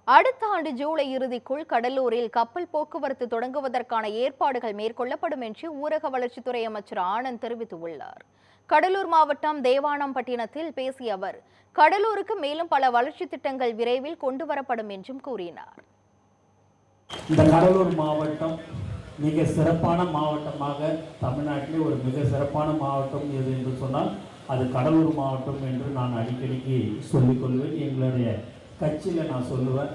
அடுத்த ஆண்டு ஜூலை இறுதிக்குள் கடலூரில் கப்பல் போக்குவரத்து தொடங்குவதற்கான ஏற்பாடுகள் மேற்கொள்ளப்படும் என்று ஊரக வளர்ச்சித்துறை அமைச்சர் ஆனந்த் தெரிவித்துள்ளார். கடலூர் மாவட்டம் தேவானம்பட்டினத்தில் பேசிய அவர், கடலூருக்கு மேலும் பல வளர்ச்சி திட்டங்கள் விரைவில் கொண்டுவரப்படும் என்றும் கூறினார். இந்த கடலூர் மாவட்டம் மிக சிறப்பான மாவட்டமாக தமிழ்நாட்டிலே ஒரு மிக சிறப்பான மாவட்டம் எது என்று சொன்னால் அது கடலூர் மாவட்டம் என்று நான் அடிக்கடிக்கு சொல்லிக்கொள்வேன். எங்களுடைய கட்சியில் நான் சொல்லுவேன்,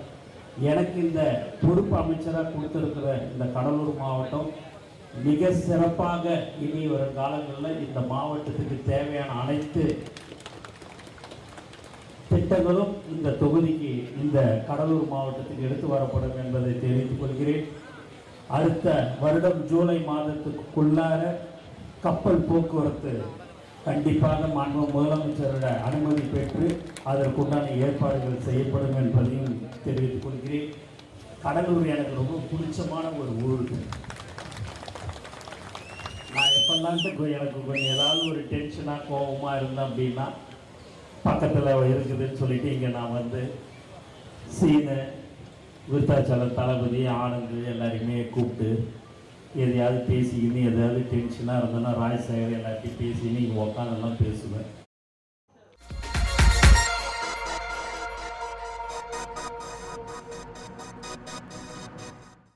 எனக்கு இந்த பொறுப்பு அமைச்சராக கொடுத்திருக்கிற இந்த கடலூர் மாவட்டம் மிக சிறப்பாக இனி வரும் காலங்களில் இந்த மாவட்டத்துக்கு தேவையான அனைத்து திட்டங்களும் இந்த தொகுதிக்கு இந்த கடலூர் மாவட்டத்துக்கு எடுத்து வரப்படும் என்பதை தெரிவித்துக் கொள்கிறேன். அடுத்த வருடம் ஜூலை மாதத்துக்குள்ளார கப்பல் போக்குவரத்து கண்டிப்பாக மாண்பு முதலமைச்சரோட அனுமதி பெற்று அதற்குண்டான ஏற்பாடுகள் செய்யப்படும் என்பதையும் தெரிவித்துக் கொள்கிறேன். கடலூர் எனக்கு ரொம்ப பிடிச்சமான ஒரு ஊர். நான் எப்பெல்லாம் எனக்கு கொஞ்சம் ஏதாவது ஒரு டென்ஷனாக கோபமாக இருந்தேன் அப்படின்னா பக்கத்தில் இருக்குதுன்னு சொல்லிட்டு இங்கே நான் வந்து சீனு விருத்தாச்சலம் தளபதி ஆனந்த் எல்லாரையுமே கூப்பிட்டு எதையாவது பேசிக்கின்னு எதாவது டென்ஷனாக இருந்தோன்னா ராஜசேகர் எல்லாத்தையும் பேசின்னு இங்கே உட்காந்தெல்லாம் பேசுவேன்.